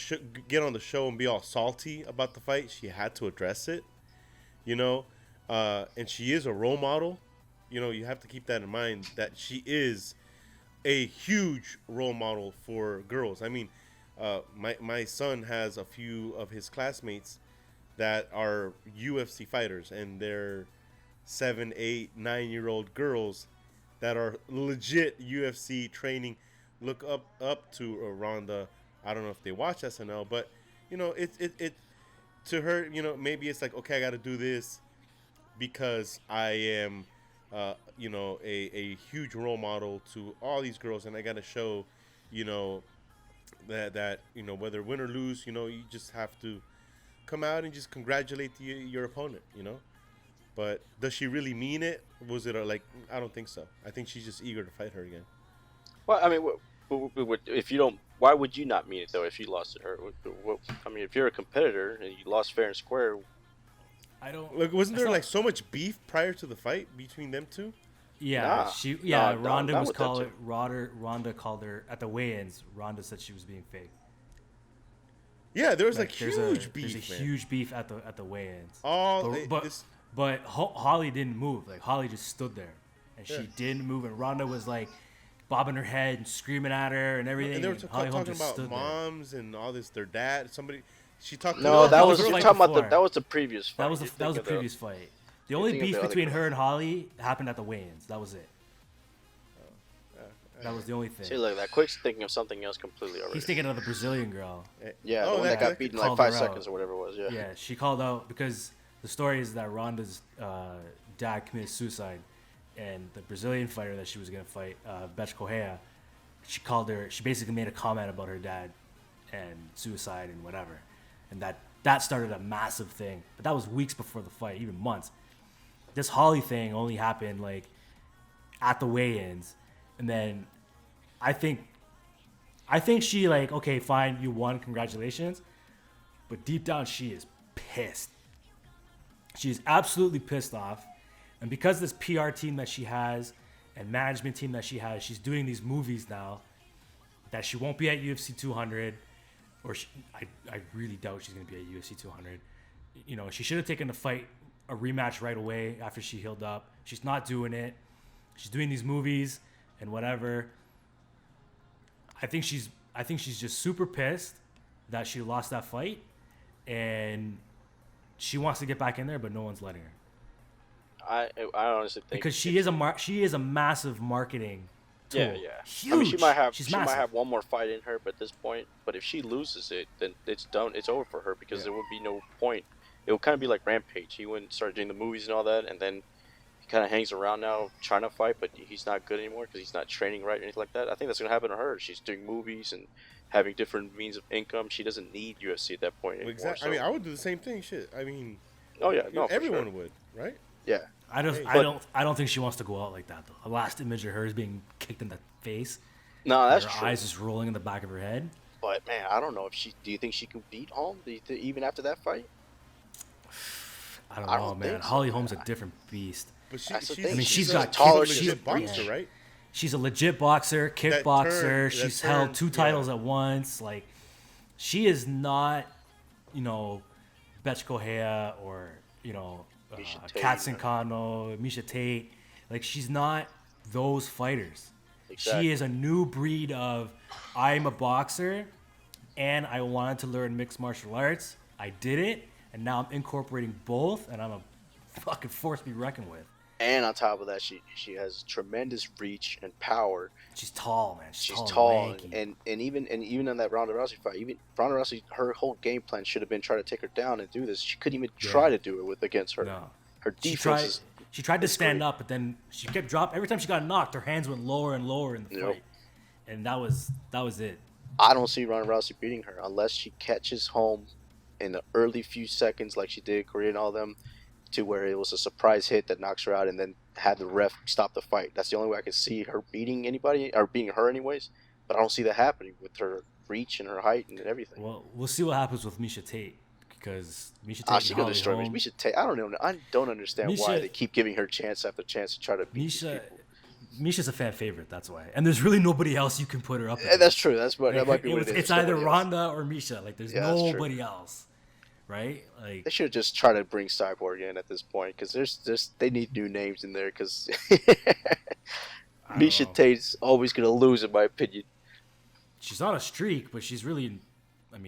get on the show and be all salty about the fight. She had to address it. You know, and she is a role model. You know, you have to keep that in mind that she is a huge role model for girls. I mean, my son has a few of his classmates that are UFC fighters, and they're 7, 8, 9-year-old girls that are legit UFC training. Look up to Ronda. I don't know if they watch SNL, but you know, it to her, you know, maybe it's like, okay, I got to do this because I am, you know, a huge role model to all these girls, and I got to show, you know, that you know, whether win or lose, you know, you just have to come out and just congratulate your opponent, you know. But does she really mean it? Was it like, I don't think so. I think she's just eager to fight her again. Well, I mean, if you don't, why would you not mean it though? If you lost to her, I mean, if you're a competitor and you lost fair and square, I don't. Look, wasn't there like so much beef prior to the fight between them two? Yeah, Nah, Ronda not was with them called. two. Ronda called her at the weigh-ins. Ronda said she was being fake. Yeah, there was like there's huge beef. There's a man. huge beef at the weigh-ins. But Holly didn't move. Like Holly just stood there, and she didn't move. And Ronda was like bobbing her head and screaming at her and everything. and they were Holly Holm talking just about stood moms and all this. Their dad, somebody. She talked. no, to that was the you're fight talking about before. that was the previous fight. That was the previous fight. The only thinking of beef the other between girl. her and Holly happened at the weigh-ins. That was it. That was the only thing. See, look, that Quick's thinking of something else completely already. He's thinking of the Brazilian girl. Yeah, the one that got beaten in like called 5 her seconds out. or whatever it was. Yeah. Yeah, she called out because the story is that Ronda's dad committed suicide, and the Brazilian fighter that she was gonna fight, Betch Correia, she called her. She basically made a comment about her dad and suicide and whatever, and that started a massive thing. But that was weeks before the fight, even months. This Holly thing only happened like at the weigh-ins, and then I think she like, okay, fine, you won, congratulations. But deep down, she is pissed. She is absolutely pissed off. And because this PR team that she has and management team that she has, she's doing these movies now that she won't be at UFC 200. Or I really doubt she's going to be at UFC 200. You know, she should have taken a rematch right away after she healed up. She's not doing it. She's doing these movies and whatever. I think she's just super pissed that she lost that fight, and she wants to get back in there, but no one's letting her. I honestly think Because she is a massive marketing tool. Yeah. Huge. I mean, she might She's might massive. have one more fight in her, but at this point, but if she loses it, then it's done. It's over for her because there would be no point. It would kind of be like Rampage. He wouldn't start doing the movies and all that, and then he kind of hangs around now trying to fight, but he's not good anymore because he's not training right or anything like that. I think that's gonna happen to her. She's doing movies and having different means of income. She doesn't need UFC at that point anymore. Exactly. So. I mean, I would do the same thing. Shit. I mean, Oh yeah, no, for everyone sure. would, right? Yeah. I don't think she wants to go out like that though. The last image of her is being kicked in the face. No, that's her true. eyes just rolling in the back of her head. But man, I don't know if she. Do you think she can beat Holm even after that fight? I don't I know, don't man. think so. Holly Holm's a different beast. But That's the she's, thing. I mean, she's a got taller, kick- legit she's- boxer, yeah. right? She's a legit boxer, kickboxer. that She's turn, held 2 titles yeah. at once. Like, she is not, you know, Betch Correia or, you know, Misha Tate, Katsun Kano, Misha Tate. Like, she's not those fighters. Exactly. She is a new breed of, I'm a boxer and I wanted to learn mixed martial arts. I did it, and now I'm incorporating both, and I'm a fucking force to be reckoned with. And on top of that, she has tremendous reach and power. She's tall, man. She's and tall, lanky. and even in that Ronda Rousey fight, even Ronda Rousey, her whole game plan should have been try to take her down and do this. She couldn't even try to do it against her. No. Her She defense tried to is stand great. up, but then she kept dropping. Every time she got knocked, her hands went lower and lower in the Yep. fight, and that was it. I don't see Ronda Rousey beating her unless she catches home in the early few seconds like she did Korea and all them, to where it was a surprise hit that knocks her out, and then had the ref stop the fight. That's the only way I could see her beating anybody, or beating her anyways. But I don't see that happening with her reach and her height and everything. Well, we'll see what happens with Miesha Tate, because Miesha Tate. She gonna destroy me. Miesha Tate. I don't understand why they keep giving her chance after chance to try to beat these people. Misha's a fan favorite, that's why. And there's really nobody else you can put her up against. That's true. That might be what it is. It's either Ronda or Miesha. Like, there's nobody else, right? Like, they should just try to bring Cyborg in at this point, because they need new names in there, because Miesha Tate's always gonna lose, in my opinion. She's on a streak, but she's really,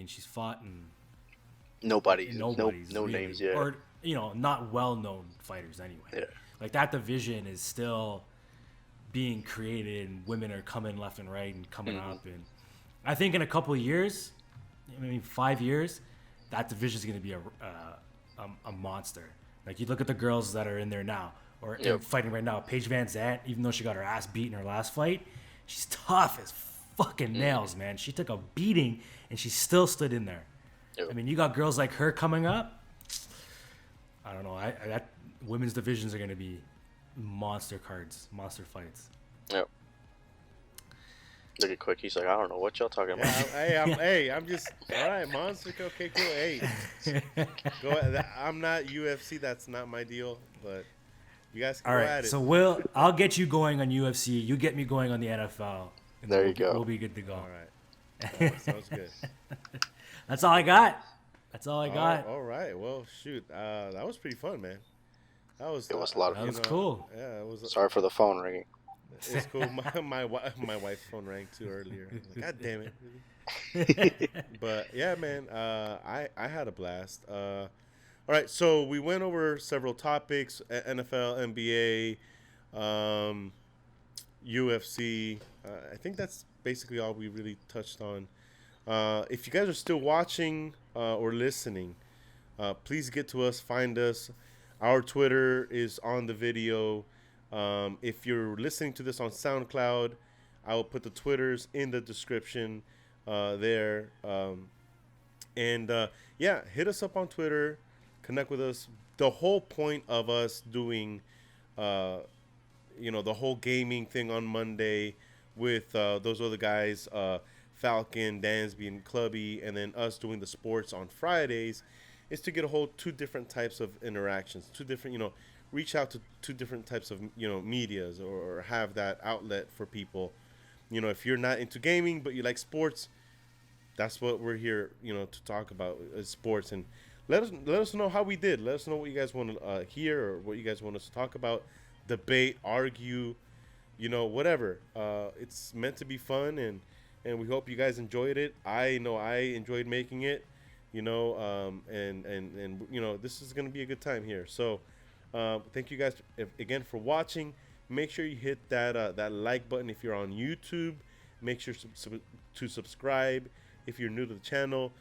she's fought in no really, names, yeah, or not well-known fighters anyway. Yeah. Like, that division is still being created, and women are coming left and right and coming up, and I think in a couple of years, 5 years, that division is going to be a monster. Like, you look at the girls that are in there now, or fighting right now. Paige Van Zandt, even though she got her ass beat in her last fight, she's tough as fucking nails, man. She took a beating and she still stood in there. Yep. You got girls like her coming up. I don't know. That women's divisions are going to be monster fights. Yep. Look at Quick. He's like, I don't know what y'all talking about. I'm just all right. Monster. Okay, cool. Hey, I'm not UFC. That's not my deal. But you guys can go at it. So I'll get you going on UFC. You get me going on the NFL. And there you go. We'll be good to go. All right. Sounds good. That's all I got. All right. Well, shoot. That was pretty fun, man. It was a lot of fun. That was cool. Yeah, it was. Sorry for the phone ringing. It's cool. My wife's phone rang too earlier. Like, God damn it! Really? But yeah, man, I had a blast. All right, so we went over several topics: NFL, NBA, UFC. I think that's basically all we really touched on. If you guys are still watching or listening, please get to us. Find us. Our Twitter is on the video. If you're listening to this on SoundCloud, I will put the Twitters in the description there. Hit us up on Twitter. Connect with us. The whole point of us doing, the whole gaming thing on Monday with those other guys, Falken, Dansby, and Clubby, and then us doing the sports on Fridays, is to get a whole two different types of interactions, two different, reach out to two different types of, medias, or have that outlet for people. If you're not into gaming, but you like sports, that's what we're here, to talk about, sports. And let us know how we did. Let us know what you guys want to hear, or what you guys want us to talk about, debate, argue, whatever. It's meant to be fun, and we hope you guys enjoyed it. I know I enjoyed making it. This is gonna be a good time here. So, thank you guys again for watching. Make sure you hit that like button if you're on YouTube. Make sure to subscribe if you're new to the channel.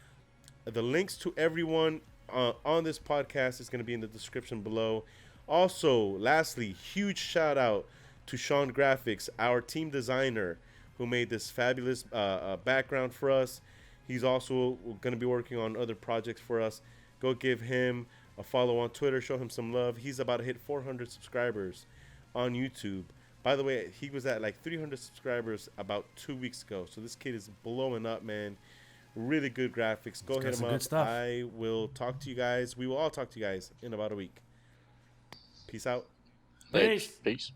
The links to everyone on this podcast is gonna be in the description below. Also, lastly, huge shout out to Sean Graphics, our team designer, who made this fabulous background for us. He's also going to be working on other projects for us. Go give him a follow on Twitter. Show him some love. He's about to hit 400 subscribers on YouTube. By the way, he was at like 300 subscribers about 2 weeks ago. So this kid is blowing up, man. Really good graphics. Go hit him up. I will talk to you guys. We will all talk to you guys in about a week. Peace out. Peace.